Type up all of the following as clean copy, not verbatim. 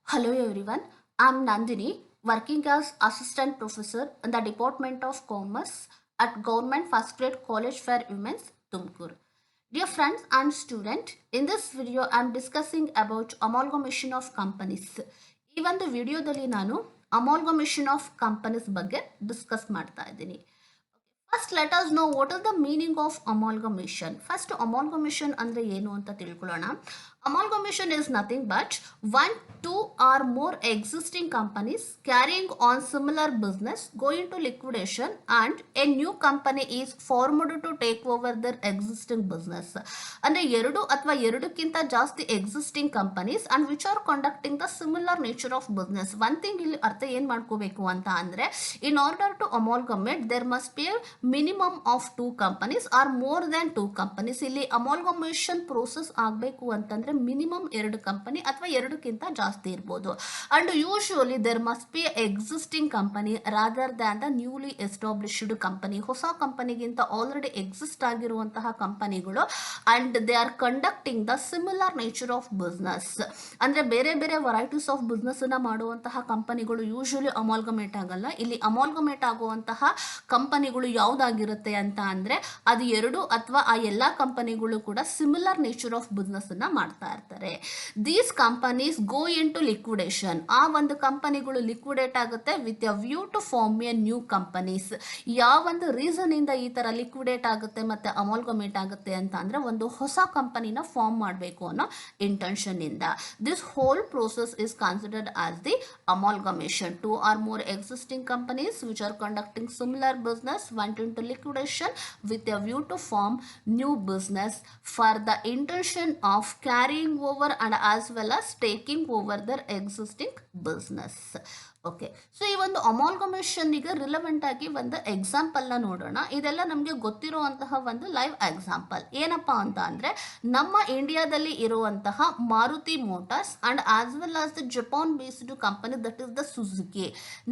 Hello everyone, I'm Nandini, working as Assistant Professor in the Department of Commerce at Government First Grade College for Women's, Tumkur. Dear friends and students, in this video I'm discussing about amalgamation of companies. ಈ ಒಂದು ವಿಡಿಯೋದಲ್ಲಿ ನಾನು amalgamation of companies ಬಗ್ಗೆ discuss ಮಾಡ್ತಾ ಇದ್ದೀನಿ. First let us know what is the meaning of amalgamation. First amalgamation ಅಂದ್ರೆ ಏನು ಅಂತ ತಿಳ್ಕೊಳ್ಳೋಣ. Amalgamation is nothing but one, two or more existing companies carrying on similar business go into liquidation and a new company is formed to take over their existing business. ಅಂದ್ರೆ ಎರಡು ಅಥವಾ ಎರಡಕ್ಕಿಂತ ಜಾಸ್ತಿ existing companies and which are conducting the similar nature of business. One thing ಇಲ್ಲಿ ಅರ್ಥ ಏನ್ ಮಾಡ್ಕೋಬೇಕು ಅಂತ ಅಂದ್ರೆ, in order to amalgamate there must be minimum of two companies or more than two companies. ಇಲ್ಲಿ ಅಮಾಲ್ಗಮೇಷನ್ ಪ್ರೋಸೆಸ್ ಆಗಬೇಕು ಅಂತಂದ್ರೆ minimum ಎರಡು ಕಂಪನಿ ಅಥವಾ ಎರಡಕ್ಕಿಂತ ಜಾಸ್ತಿ ಇರ್ಬೋದು. And usually there must be existing company rather than the newly established company. ಹೊಸ ಕಂಪನಿಗಿಂತ ಆಲ್ರೆಡಿ ಎಕ್ಸಿಸ್ಟ್ ಆಗಿರುವಂತಹ ಕಂಪನಿಗಳು and they are conducting the similar nature of business. ಅಂದ್ರೆ ಬೇರೆ ಬೇರೆ ವೆರೈಟೀಸ್ ಆಫ್ ಬಿಸ್ನೆಸ್ ಅನ್ನ ಮಾಡುವಂತಹ ಕಂಪನಿಗಳು ಯೂಶುವಲಿ ಅಮಾಲ್ಗಮೇಟ್ ಆಗಲ್ಲ. ಇಲ್ಲಿ ಅಮಾಲ್ಗಮೇಟ್ ಆಗುವಂತಹ ಕಂಪನಿಗಳು ಯಾವ್ದಾಗಿರುತ್ತೆ ಅಂತ ಅಂದ್ರೆ ಅದು ಎರಡು ಅಥವಾ ಆ ಎಲ್ಲಾ ಕಂಪನಿಗಳು ಕೂಡ ಸಿಮಿಲರ್ ನೇಚರ್ ಆಫ್ ಬಿಸ್ನೆಸ್ ಅನ್ನ ಮಾಡ್ತಾ ಇರ್ತಾರೆ. These companies go into liquidation. ಆ ಒಂದು ಕಂಪನಿಗಳು ಲಿಕ್ವಿಡೇಟ್ ಆಗುತ್ತೆ with a view to form a new companies. ಯಾವ ಒಂದು ರೀಸನ್ ಇಂದ ಈ ತರ ಲಿಕ್ವಿಡೇಟ್ ಆಗುತ್ತೆ ಮತ್ತೆ ಅಮಾಲ್ಗಮೇಟ್ ಆಗುತ್ತೆ ಅಂತ ಅಂದ್ರೆ ಒಂದು ಹೊಸ ಕಂಪನಿನ ಫಾರ್ಮ್ ಮಾಡಬೇಕು ಅನ್ನೋ ಇಂಟೆನ್ಷನ್ ಇಂದ. This whole process is considered as the amalgamation. Two or more existing companies which are conducting similar business went into liquidation with a view to form new business for the intention of carrying over and as well as taking over their existing business. Okay, so ಈ ಒಂದು ಅಮಾಲ್ಗಮೇಷನ್ಗೆ relevant ಆಗಿ ಒಂದು ಎಕ್ಸಾಂಪಲ್ನ ನೋಡೋಣ. ಇದೆಲ್ಲ ನಮಗೆ ಗೊತ್ತಿರುವಂತಹ ಒಂದು live example. ಏನಪ್ಪಾ ಅಂತ ಅಂದ್ರೆ, ನಮ್ಮ ಇಂಡಿಯಾದಲ್ಲಿ ಇರುವಂತಹ Maruti motors and as well as the Japan based company that is the Suzuki.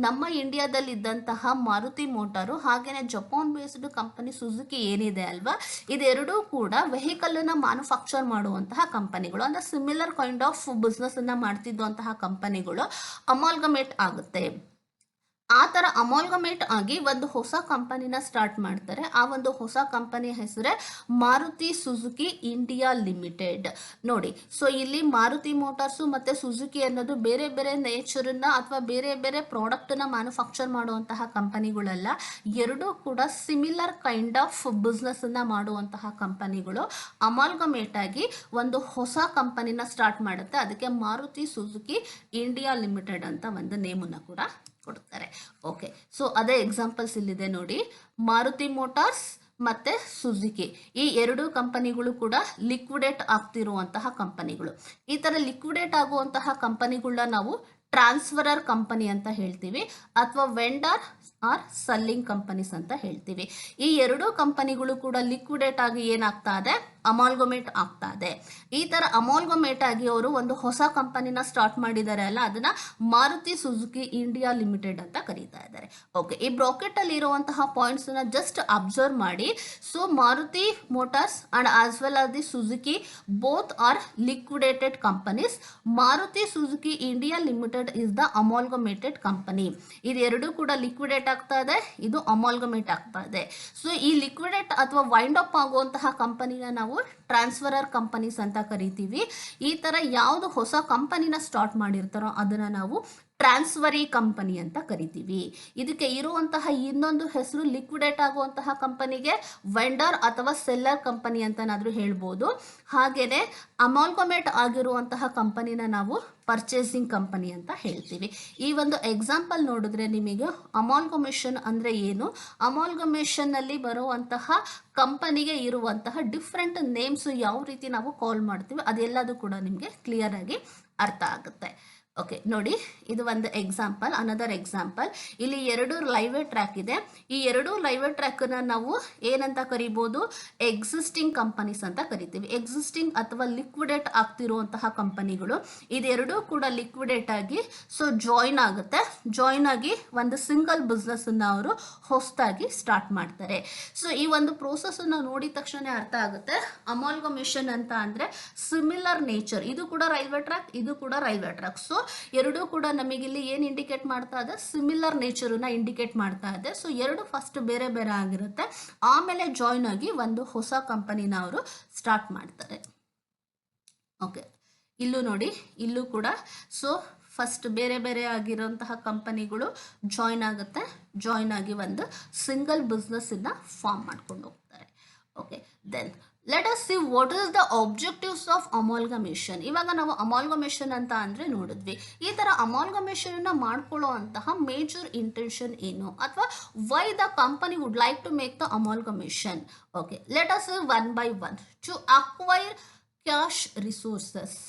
ನಮ್ಮ ಇಂಡಿಯಾದಲ್ಲಿ ಇದ್ದಂತಹ ಮಾರುತಿ ಮೋಟಾರು ಹಾಗೇನೆ ಜಪಾನ್ ಬೇಸ್ಡ್ ಕಂಪನಿ ಸುಜುಕಿ ಏನಿದೆ ಅಲ್ವಾ, ಇದೆರಡೂ ಕೂಡ ವೆಹಿಕಲ್ ಅನ್ನ ಮ್ಯಾನುಫ್ಯಾಕ್ಚರ್ ಮಾಡುವಂತಹ ಕಂಪನಿಗಳು. ಅಂದ್ರೆ ಸಿಮಿಲರ್ ಕೈಂಡ್ ಆಫ್ ಬಿಸ್ನೆಸ್ ಅನ್ನ ಮಾಡ್ತಿದ್ದಂತಹ ಕಂಪನಿಗಳು ಅಮಾಲ್ಗಮೇಟ್ ಆಗುತ್ತೆ. ಆ ತರ ಅಮಾಲ್ಗಮೇಟ್ ಆಗಿ ಒಂದು ಹೊಸ ಕಂಪನಿನ ಸ್ಟಾರ್ಟ್ ಮಾಡ್ತಾರೆ. ಆ ಒಂದು ಹೊಸ ಕಂಪನಿ ಹೆಸರೇ ಮಾರುತಿ ಸುಜುಕಿ ಇಂಡಿಯಾ ಲಿಮಿಟೆಡ್. ನೋಡಿ, ಸೊ ಇಲ್ಲಿ ಮಾರುತಿ ಮೋಟಾರ್ಸ್ ಮತ್ತೆ ಸುಜುಕಿ ಅನ್ನೋದು ಬೇರೆ ಬೇರೆ ನೇಚರ್ನ ಅಥವಾ ಬೇರೆ ಬೇರೆ ಪ್ರಾಡಕ್ಟ್ ನ ಮ್ಯಾನುಫ್ಯಾಕ್ಚರ್ ಮಾಡುವಂತಹ ಕಂಪನಿಗಳಲ್ಲ. ಎರಡೂ ಕೂಡ ಸಿಮಿಲರ್ ಕೈಂಡ್ ಆಫ್ ಬಿಸ್ನೆಸ್ ಅನ್ನ ಮಾಡುವಂತಹ ಕಂಪನಿಗಳು ಅಮಾಲ್ಗಮೇಟ್ ಆಗಿ ಒಂದು ಹೊಸ ಕಂಪನಿನ ಸ್ಟಾರ್ಟ್ ಮಾಡುತ್ತೆ. ಅದಕ್ಕೆ ಮಾರುತಿ ಸುಜುಕಿ ಇಂಡಿಯಾ ಲಿಮಿಟೆಡ್ ಅಂತ ಒಂದು ನೇಮನ್ನ ಕೂಡ ಕೊಡ್ತಾರೆ. ಓಕೆ, ಸೊ ಅದೇ ಎಕ್ಸಾಂಪಲ್ಸ್ ಇಲ್ಲಿದೆ ನೋಡಿ. ಮಾರುತಿ ಮೋಟಾರ್ಸ್ ಮತ್ತೆ ಸುಜುಕಿ ಈ ಎರಡು ಕಂಪನಿಗಳು ಕೂಡ ಲಿಕ್ವಿಡೇಟ್ ಆಗ್ತಿರುವಂತಹ ಕಂಪನಿಗಳು. ಈ ತರ ಲಿಕ್ವಿಡೇಟ್ ಆಗುವಂತಹ ಕಂಪನಿಗಳನ್ನ ನಾವು ಟ್ರಾನ್ಸ್ಫರರ್ ಕಂಪನಿ ಅಂತ ಹೇಳ್ತೀವಿ ಅಥವಾ ವೆಂಡರ್ ಆರ್ ಸೆಲ್ಲಿಂಗ್ ಕಂಪನೀಸ್ ಅಂತ ಹೇಳ್ತೀವಿ. ಈ ಎರಡೂ ಕಂಪನಿಗಳು ಕೂಡ ಲಿಕ್ವಿಡೇಟ್ ಆಗಿ ಏನಾಗ್ತಾ ಇದೆ, ಅಮಾಲ್ಗಮೇಟ್ ಆಗ್ತಾ ಇದೆ. ಈ ತರ ಅಮಾಲ್ಗಮೇಟ್ ಆಗಿ ಅವರು ಒಂದು ಹೊಸ ಕಂಪನಿನ ಸ್ಟಾರ್ಟ್ ಮಾಡಿದ್ದಾರೆ ಅಲ್ಲ, ಅದನ್ನ ಮಾರುತಿ ಸುಜುಕಿ ಇಂಡಿಯಾ ಲಿಮಿಟೆಡ್ ಅಂತ ಕರೀತಾ ಇದ್ದಾರೆ. ಓಕೆ, ಈ ಬ್ರಾಕೆಟ್ ಅಲ್ಲಿ ಇರುವಂತಹ ಪಾಯಿಂಟ್ಸ್ ನ ಜಸ್ಟ್ ಅಬ್ಸರ್ವ್ ಮಾಡಿ. So Maruti motors and as well as the Suzuki both are ಲಿಕ್ವಿಡೇಟೆಡ್ companies. Maruti Suzuki India limited is the amalgamated company. ಇದು ಎರಡು ಕೂಡ ಲಿಕ್ವಿಡೇಟ್ ಆಗ್ತಾ ಇದೆ, ಇದು ಅಮಾಲ್ಗಮೇಟ್ ಆಗ್ತಾ ಇದೆ. ಸೊ ಈ ಲಿಕ್ವಿಡೇಟ್ ಅಥವಾ ವೈಂಡ್ ಅಪ್ ಆಗುವಂತಹ ಕಂಪನಿನ ನಾವು ಟ್ರಾನ್ಸ್ಫರರ್ ಕಂಪನೀಸ್ ಅಂತ ಕರಿತೀವಿ. ಈ ತರ ಯಾವುದು ಹೊಸ ಕಂಪನಿನ ಸ್ಟಾರ್ಟ್ ಮಾಡಿರ್ತಾರೋ ಅದನ್ನ ನಾವು ಟ್ರಾನ್ಸ್ಫರಿ ಕಂಪನಿ ಅಂತ ಕರಿತೀವಿ. ಇದಕ್ಕೆ ಇರುವಂತಹ ಇನ್ನೊಂದು ಹೆಸರು ಲಿಕ್ವಿಡೇಟ್ ಆಗುವಂತಹ ಕಂಪನಿಗೆ ವೆಂಡರ್ ಅಥವಾ ಸೆಲ್ಲರ್ ಕಂಪನಿ ಅಂತನಾದ್ರೂ ಹೇಳ್ಬೋದು. ಹಾಗೇನೆ ಅಮಾಲ್ಗಮೇಟ್ ಆಗಿರುವಂತಹ ಕಂಪನಿನ ನಾವು ಪರ್ಚೇಸಿಂಗ್ ಕಂಪನಿ ಅಂತ ಹೇಳ್ತೀವಿ. ಈ ಒಂದು ಎಕ್ಸಾಂಪಲ್ ನೋಡಿದ್ರೆ ನಿಮಗೆ ಅಮಾಲ್ಗಮೇಷನ್ ಅಂದ್ರೆ ಏನು, ಅಮಾಲ್ಗಮೇಷನ್ ಅಲ್ಲಿ ಬರುವಂತಹ ಕಂಪನಿಗೆ ಇರುವಂತಹ ಡಿಫ್ರೆಂಟ್ ನೇಮ್ಸ್ ಯಾವ ರೀತಿ ನಾವು ಕಾಲ್ ಮಾಡ್ತೀವಿ ಅದೆಲ್ಲದೂ ಕೂಡ ನಿಮಗೆ ಕ್ಲಿಯರ್ ಆಗಿ ಅರ್ಥ ಆಗುತ್ತೆ. ಓಕೆ, ನೋಡಿ, ಇದು ಒಂದು ಎಕ್ಸಾಂಪಲ್. ಅನದರ್ ಎಕ್ಸಾಂಪಲ್, ಇಲ್ಲಿ ಎರಡು ರೈಲ್ವೆ ಟ್ರ್ಯಾಕ್ ಇದೆ. ಈ ಎರಡು ರೈಲ್ವೆ ಟ್ರ್ಯಾಕ್ ನ ನಾವು ಏನಂತ ಕರಿಬಹುದು, ಎಕ್ಸಿಸ್ಟಿಂಗ್ ಕಂಪನೀಸ್ ಅಂತ ಕರಿತೀವಿ. ಎಕ್ಸಿಸ್ಟಿಂಗ್ ಅಥವಾ ಲಿಕ್ವಿಡೇಟ್ ಆಗ್ತಿರುವಂತಹ ಕಂಪನಿಗಳು ಇದೆರಡೂ ಕೂಡ ಲಿಕ್ವಿಡೇಟ್ ಆಗಿ ಸೊ ಜಾಯಿನ್ ಆಗುತ್ತೆ. ಜಾಯಿನ್ ಆಗಿ ಒಂದು ಸಿಂಗಲ್ ಬಿಸ್ನೆಸ್ ಅನ್ನ ಅವರು ಹೊಸದಾಗಿ ಸ್ಟಾರ್ಟ್ ಮಾಡ್ತಾರೆ. ಸೊ ಈ ಒಂದು ಪ್ರೋಸೆಸ್ ಅನ್ನ ನೋಡಿದ ತಕ್ಷಣ ಅರ್ಥ ಆಗುತ್ತೆ, ಅಮಾಲ್ಗಮೇಷನ್ ಅಂತ ಅಂದ್ರೆ ಸಿಮಿಲರ್ ನೇಚರ್. ಇದು ಕೂಡ ರೈಲ್ವೆ ಟ್ರ್ಯಾಕ್, ಇದು ಕೂಡ ರೈಲ್ವೆ ಟ್ರ್ಯಾಕ್. ಸೊ ಎರಡೂ ಕೂಡ ನಮಗಿಲ್ಲಿ ಏನು ಇಂಡಿಕೇಟ್ ಮಾಡ್ತಾ ಇದೆ, ಸಿಮಿಲರ್ ನೇಚರನ್ನ ಇಂಡಿಕೇಟ್ ಮಾಡ್ತಾ ಇದೆ. ಸೊ ಎರಡು ಫಸ್ಟ್ ಬೇರೆ ಬೇರೆ ಆಗಿರುತ್ತೆ, ಆಮೇಲೆ ಜಾಯ್ನ್ ಆಗಿ ಒಂದು ಹೊಸ ಕಂಪನಿನ ಅವರು ಸ್ಟಾರ್ಟ್ ಮಾಡ್ತಾರೆ. ಓಕೆ, ಇಲ್ಲೂ ನೋಡಿ, ಇಲ್ಲೂ ಕೂಡ ಸೊ ಫಸ್ಟ್ ಬೇರೆ ಬೇರೆ ಆಗಿರೋಂತಹ ಕಂಪನಿಗಳು ಜಾಯ್ನ್ ಆಗುತ್ತೆ, ಜಾಯ್ನ್ ಆಗಿ ಒಂದು ಸಿಂಗಲ್ ಬಿಸ್ನೆಸ್ಸನ್ನು ಫಾರ್ಮ್ ಮಾಡ್ಕೊಂಡು ಹೋಗ್ತಾರೆ. Okay, then let us see what is the objectives of amalgamation. ಇವಾಗ ನಾವು ಅಮಾಲ್ಗಮೇಷನ್ ಅಂತ ಅಂದರೆ ನೋಡಿದ್ವಿ. ಈ ಥರ ಅಮಾಲ್ಗಮೇಷನನ್ನು ಮಾಡ್ಕೊಳ್ಳೋ ಅಂತಹ ಮೇಜರ್ ಇಂಟೆನ್ಷನ್ ಏನು, ಅಥವಾ why the company would like to make the amalgamation. Okay, let us see one by one. To acquire cash resources.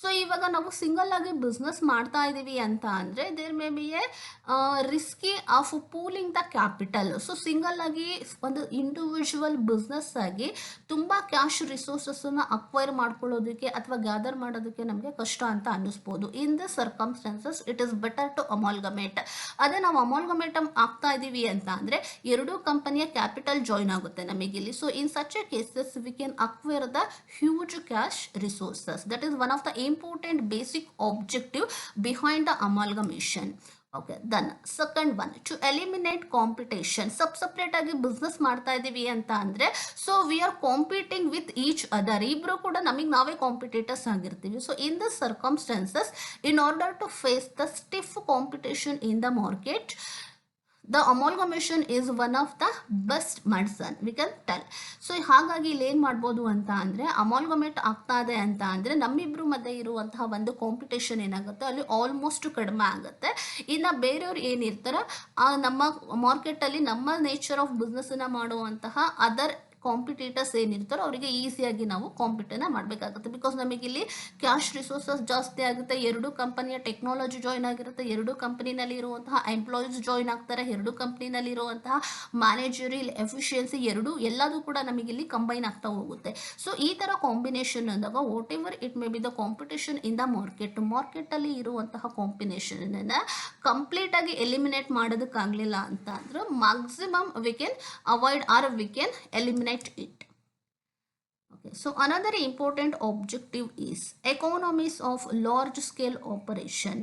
So ಇವಾಗ ನಾವು ಸಿಂಗಲ್ ಆಗಿ ಬಿಸ್ನೆಸ್ ಮಾಡ್ತಾ ಇದ್ದೀವಿ ಅಂತ ಅಂದರೆ there may be a risky of pooling the capital. So single ಆಗಿ ಒಂದು individual business ಆಗಿ ತುಂಬ ಕ್ಯಾಶ್ ರಿಸೋರ್ಸಸ್ಸನ್ನು ಅಕ್ವೈರ್ ಮಾಡ್ಕೊಳ್ಳೋದಕ್ಕೆ ಅಥವಾ ಗ್ಯಾದರ್ ಮಾಡೋದಕ್ಕೆ ನಮಗೆ ಕಷ್ಟ ಅಂತ ಅನ್ನಿಸ್ಬೋದು. In the circumstances it is better to amalgamate. ಅದೇ ನಾವು ಅಮಾಲ್ಗಮೇಟಮ್ ಆಗ್ತಾ ಇದ್ದೀವಿ ಅಂತ ಅಂದರೆ ಎರಡೂ ಕಂಪನಿಯ ಕ್ಯಾಪಿಟಲ್ ಜಾಯ್ನ್ ಆಗುತ್ತೆ ನಮಗಿಲ್ಲಿ. So in such A cases we can acquire the huge cash resources. That is one of the important basic objective behind the amalgamation. Okay, then second one, to eliminate competition. separate ಆಗಿ business ಮಾಡ್ತಾ ಇದ್ದೀವಿ ಅಂತ ಅಂದರೆ so we are competing with each other. ಇಬ್ಬರು ಕೂಡ ನಮಗೆ ನಾವೇ competitors ಆಗಿರ್ತೀವಿ. So in the circumstances, in order to face the stiff competition in the market, the amalgamation is one of the best medicine we can tell. So ಹಾಗಾಗಿ ಇಲ್ಲಿ ಏನು ಮಾಡ್ಬೋದು ಅಂತ ಅಂದರೆ, ಅಮಾಲ್ಗಮೇಟ್ ಆಗ್ತಾ ಇದೆ ಅಂತ ಅಂದರೆ ನಮ್ಮಿಬ್ಬರು ಮಧ್ಯೆ ಇರುವಂತಹ ಒಂದು ಕಾಂಪಿಟೇಷನ್ ಏನಾಗುತ್ತೆ ಅಲ್ಲಿ ಆಲ್ಮೋಸ್ಟ್ ಕಡಿಮೆ ಆಗುತ್ತೆ. ಇನ್ನು ಬೇರೆಯವ್ರು ಏನಿರ್ತಾರೆ ನಮ್ಮ ಮಾರ್ಕೆಟಲ್ಲಿ ನಮ್ಮ ನೇಚರ್ ಆಫ್ ಬಿಸ್ನೆಸ್ಸನ್ನು ಮಾಡುವಂತಹ ಅದರ್ ಕಾಂಪಿಟೇಟರ್ಸ್ ಏನಿರ್ತಾರೋ ಅವರಿಗೆ ಈಸಿಯಾಗಿ ನಾವು ಕಾಂಪಿಟನ್ನು ಮಾಡಬೇಕಾಗುತ್ತೆ. ಬಿಕಾಸ್ ನಮಗಿಲ್ಲಿ ಕ್ಯಾಶ್ ರಿಸೋರ್ಸಸ್ ಜಾಸ್ತಿ ಆಗುತ್ತೆ, ಎರಡೂ ಕಂಪನಿಯ ಟೆಕ್ನಾಲಜಿ ಜಾಯ್ನ್ ಆಗಿರುತ್ತೆ, ಎರಡೂ ಕಂಪನಿನಲ್ಲಿ ಇರುವಂತಹ ಎಂಪ್ಲಾಯೀಸ್ ಜಾಯ್ನ್ ಆಗ್ತಾರೆ, ಎರಡೂ ಕಂಪನಿನಲ್ಲಿ ಇರುವಂತಹ ಮ್ಯಾನೇಜರಿಯಲ್ ಎಫಿಷಿಯನ್ಸಿ ಎಲ್ಲದೂ ಕೂಡ ನಮಗಿಲ್ಲಿ ಕಂಬೈನ್ ಆಗ್ತಾ ಹೋಗುತ್ತೆ. ಸೊ ಈ ಥರ ಕಾಂಬಿನೇಷನ್ ಅಂದಾಗ whatever it may be the competition in the ಮಾರ್ಕೆಟಲ್ಲಿ ಇರುವಂತಹ ಕಾಂಬಿನೇಷನನ್ನು ಕಂಪ್ಲೀಟಾಗಿ ಎಲಿಮಿನೇಟ್ ಮಾಡೋದಕ್ಕಾಗಲಿಲ್ಲ ಅಂತ ಅಂದರೆ maximum we can avoid or we can eliminate it. Okay, so another important objective is economies of large scale operation.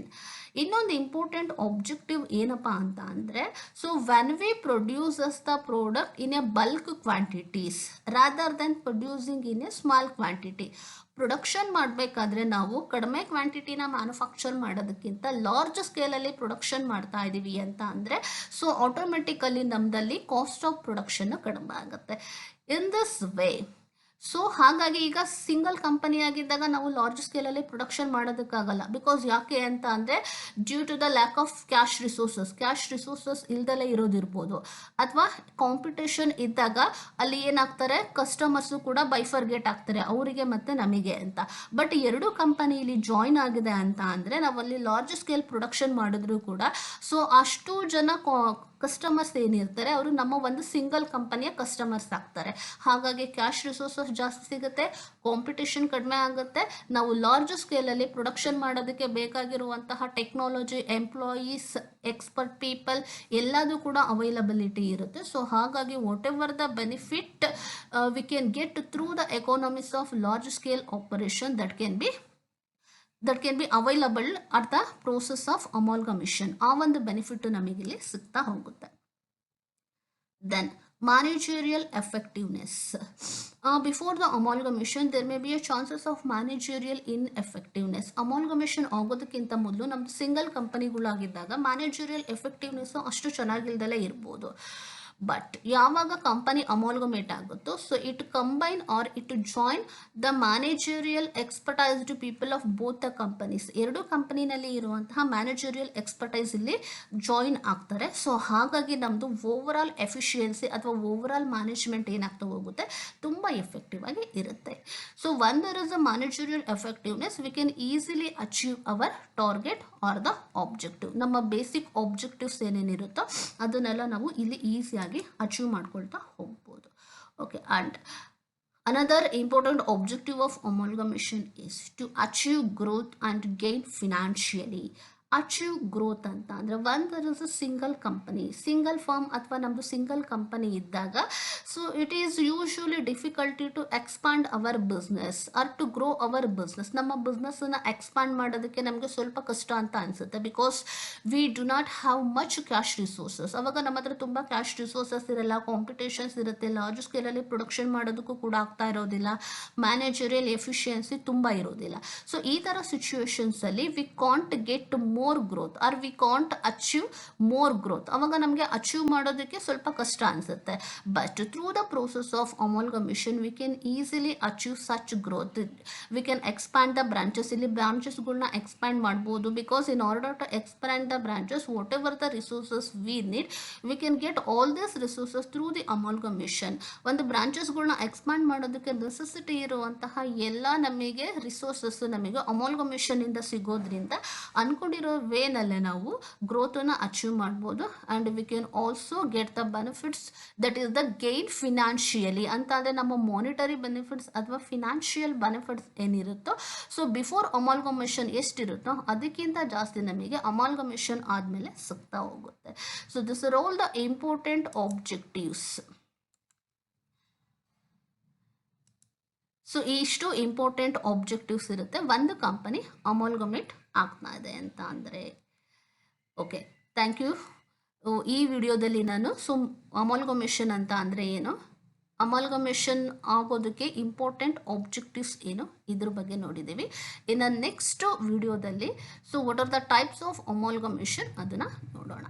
ಇನ್ನೊಂದು important objective ಏನಪ್ಪಾ ಅಂತ ಅಂದರೆ, so when we produces the product in a bulk quantities rather than producing in a small quantity. Production ಮಾಡಬೇಕಾದ್ರೆ ನಾವು ಕಡಿಮೆ ಕ್ವಾಂಟಿಟಿನ manufacture ಮಾಡೋದಕ್ಕಿಂತ large ಸ್ಕೇಲಲ್ಲಿ ಪ್ರೊಡಕ್ಷನ್ ಮಾಡ್ತಾ ಇದ್ದೀವಿ ಅಂತ ಅಂದರೆ ಸೊ ಆಟೋಮೆಟಿಕಲಿ ನಮ್ಮದಲ್ಲಿ ಕಾಸ್ಟ್ ಆಫ್ ಪ್ರೊಡಕ್ಷನ್ ಕಡಿಮೆ ಆಗುತ್ತೆ. ಇನ್ ದಿಸ್ ವೇ ಸೊ ಹಾಗಾಗಿ ಈಗ ಸಿಂಗಲ್ ಕಂಪನಿ ಆಗಿದ್ದಾಗ ನಾವು ಲಾರ್ಜ್ ಸ್ಕೇಲಲ್ಲಿ ಪ್ರೊಡಕ್ಷನ್ ಮಾಡೋದಕ್ಕಾಗಲ್ಲ. ಬಿಕಾಸ್ ಯಾಕೆ ಅಂತ ಅಂದರೆ due to the lack of cash resources ಇಲ್ದಲೇ ಇರೋದಿರ್ಬೋದು, ಅಥವಾ ಕಾಂಪಿಟೇಷನ್ ಇದ್ದಾಗ ಅಲ್ಲಿ ಏನಾಗ್ತಾರೆ ಕಸ್ಟಮರ್ಸು ಕೂಡ ಬೈಫರ್ಗೇಟ್ ಆಗ್ತಾರೆ ಅವರಿಗೆ ಮತ್ತು ನಮಗೆ ಅಂತ. ಬಟ್ ಎರಡೂ ಕಂಪನಿ ಇಲ್ಲಿ ಜಾಯ್ನ್ ಆಗಿದೆ ಅಂತ ಅಂದರೆ ನಾವಲ್ಲಿ ಲಾರ್ಜ್ ಸ್ಕೇಲ್ ಪ್ರೊಡಕ್ಷನ್ ಮಾಡಿದ್ರು ಕೂಡ ಸೊ ಅಷ್ಟು ಜನ ಕಸ್ಟಮರ್ಸ್ ಏನಿರ್ತಾರೆ ಅವರು ನಮ್ಮ ಒಂದು ಸಿಂಗಲ್ ಕಂಪನಿಯ ಕಸ್ಟಮರ್ಸ್ ಆಗ್ತಾರೆ. ಹಾಗಾಗಿ ಕ್ಯಾಶ್ ರಿಸೋರ್ಸಸ್ ಜಾಸ್ತಿ ಸಿಗುತ್ತೆ, ಕಾಂಪಿಟೇಷನ್ ಕಡಿಮೆ ಆಗುತ್ತೆ, ನಾವು ಲಾರ್ಜ್ ಸ್ಕೇಲಲ್ಲಿ ಪ್ರೊಡಕ್ಷನ್ ಮಾಡೋದಕ್ಕೆ ಬೇಕಾಗಿರುವಂತಹ ಟೆಕ್ನಾಲಜಿ, ಎಂಪ್ಲಾಯೀಸ್, ಎಕ್ಸ್ಪರ್ಟ್ ಪೀಪಲ್ ಎಲ್ಲದೂ ಕೂಡ ಅವೈಲಬಿಲಿಟಿ ಇರುತ್ತೆ. ಸೊ ಹಾಗಾಗಿ what ever the benefit V can get through the economies of large scale operation that can be available at the process of amalgamation. ಆ ಒಂದು benefit ನಮಗಿಲ್ಲಿ ಸಿಗ್ತಾ ಹೋಗುತ್ತೆ. Then managerial effectiveness. Before the amalgamation there may be a chances of managerial ineffectiveness. amalgamation ಆಗೋದಕ್ಕಿಂತ ಮೊದಲು ನಮ್ದು single ಕಂಪನಿಗಳಾಗಿದ್ದಾಗ managerial effectiveness ಅಷ್ಟು ಚೆನ್ನಾಗಿಲ್ದಲೇ ಇರ್ಬೋದು. But ಯಾವಾಗ ಕಂಪನಿ ಅಮಾಲ್ಗಮೇಟ್ ಆಗುತ್ತೋ so it combine or it join the managerial expertised people of both the companies. ಎರಡು ಕಂಪನಿನಲ್ಲಿ ಇರುವಂತಹ managerial expertise ಇಲ್ಲಿ ಜಾಯಿನ್ ಆಗ್ತಾರೆ. ಸೊ ಹಾಗಾಗಿ ನಮ್ಮದು ಓವರ್ ಆಲ್ ಎಫಿಷಿಯನ್ಸಿ ಅಥವಾ ಓವರ್ ಆಲ್ ಮ್ಯಾನೇಜ್ಮೆಂಟ್ ಏನಾಗ್ತಾ ಹೋಗುತ್ತೆ ತುಂಬ ಎಫೆಕ್ಟಿವ್ ಆಗಿ ಇರುತ್ತೆ. So one there is a managerial effectiveness we can easily achieve our target or the objective. ನಮ್ಮ ಬೇಸಿಕ್ ಆಬ್ಜೆಕ್ಟಿವ್ಸ್ ಏನೇನಿರುತ್ತೋ ಅದನ್ನೆಲ್ಲ ನಾವು ಇಲ್ಲಿ ಈಸಿಯಾಗಿ ಅಚೀವ್ ಮಾಡ್ಕೊಳ್ತಾ ಹೋಗ್ಬೋದು. Okay, and another important objective of amalgamation is to achieve growth and gain financially. Achieve growth ಅಂತ ಅಂದರೆ one there is a single company, single firm ಅಥವಾ ನಮ್ಮದು ಸಿಂಗಲ್ ಕಂಪನಿ ಇದ್ದಾಗ, so it is usually difficulty to expand our business or to grow our business. ನಮ್ಮ ಬಿಸ್ನೆಸ್ಸನ್ನು expand ಮಾಡೋದಕ್ಕೆ ನಮಗೆ ಸ್ವಲ್ಪ ಕಷ್ಟ ಅಂತ ಅನಿಸುತ್ತೆ, because we do not have much cash resources. ಅವಾಗ ನಮ್ಮ ಹತ್ರ ತುಂಬ ಕ್ಯಾಶ್ ರಿಸೋರ್ಸಸ್ ಇರಲ್ಲ, ಕಾಂಪಿಟೇಷನ್ಸ್ ಇರುತ್ತೆ, ಲಾರ್ಜ್ ಸ್ಕೇಲಲ್ಲಿ ಪ್ರೊಡಕ್ಷನ್ ಮಾಡೋದಕ್ಕೂ ಕೂಡ ಆಗ್ತಾ ಇರೋದಿಲ್ಲ, ಮ್ಯಾನೇಜರಿಯಲ್ ಎಫಿಷಿಯನ್ಸಿ ತುಂಬ ಇರೋದಿಲ್ಲ. ಸೊ ಈ ಥರ ಸಿಚುವೇಶನ್ಸಲ್ಲಿ we can't get more growth or we can't achieve more growth. ಅವಾಗ ನಮಗೆ ಅಚೀವ್ ಮಾಡೋದಕ್ಕೆ ಸ್ವಲ್ಪ ಕಷ್ಟ ಅನಿಸುತ್ತೆ. But through the process of amalgamation we can easily achieve such growth. We can expand the branches. ಇಲ್ಲಿ ಬ್ರಾಂಚಸ್ಗಳನ್ನ ಎಕ್ಸ್ಪ್ಯಾಂಡ್ ಮಾಡ್ಬೋದು, because in order to expand the branches whatever the resources we need, we can get all this resources through the amalgamation. ಒಂದು ಬ್ರಾಂಚಸ್ಗಳನ್ನ expand ಮಾಡೋದಕ್ಕೆ necessity ಇರುವಂತಹ ಎಲ್ಲ ನಮಗೆ resources ನಮಗೆ ಅಮಾಲ್ಗಮೇಷನ್ ಇಂದ ಸಿಗೋದ್ರಿಂದ ಅನ್ಕೊಂಡಿರೋ ವೇನಲ್ಲೇ ನಾವು ಗ್ರೋತನ್ನು ಅಚೀವ್ ಮಾಡ್ಬೋದು. And we can also get the benefits, that is the gain financially ಅಂತ ಅಂದರೆ ನಮ್ಮ ಮಾನಿಟರಿ ಬೆನಿಫಿಟ್ಸ್ ಅಥವಾ ಫಿನಾನ್ಷಿಯಲ್ ಬೆನಿಫಿಟ್ಸ್ ಏನಿರುತ್ತೋ, ಸೊ ಬಿಫೋರ್ ಅಮಾಲ್ಗಮೇಷನ್ ಎಷ್ಟಿರುತ್ತೋ ಅದಕ್ಕಿಂತ ಜಾಸ್ತಿ ನಮಗೆ ಅಮಾಲ್ಗಮೇಷನ್ ಆದಮೇಲೆ ಸಿಗ್ತಾ ಹೋಗುತ್ತೆ. So this are all the important objectives. So ಇಷ್ಟು ಇಂಪಾರ್ಟೆಂಟ್ ಆಬ್ಜೆಕ್ಟಿವ್ಸ್ ಇರುತ್ತೆ ಒಂದು ಕಂಪನಿ ಅಮಾಲ್ಗಮೇಟ್ ಆಗ್ತಾ ಇದೆ ಅಂತ ಅಂದರೆ. Okay, thank you. ಈ ವಿಡಿಯೋದಲ್ಲಿ ನಾನು ಅಮಾಲ್ಗಮೇಷನ್ ಅಂತ ಅಂದರೆ ಏನು, ಅಮಾಲ್ಗಮೇಷನ್ ಆಗೋದಕ್ಕೆ ಇಂಪಾರ್ಟೆಂಟ್ ಆಬ್ಜೆಕ್ಟಿವ್ಸ್ ಏನು, ಇದ್ರ ಬಗ್ಗೆ ನೋಡಿದ್ದೀವಿ. ಇನ್ನು ನೆಕ್ಸ್ಟ್ ವಿಡಿಯೋದಲ್ಲಿ so what are the types of amalgamation ಅದನ್ನು ನೋಡೋಣ.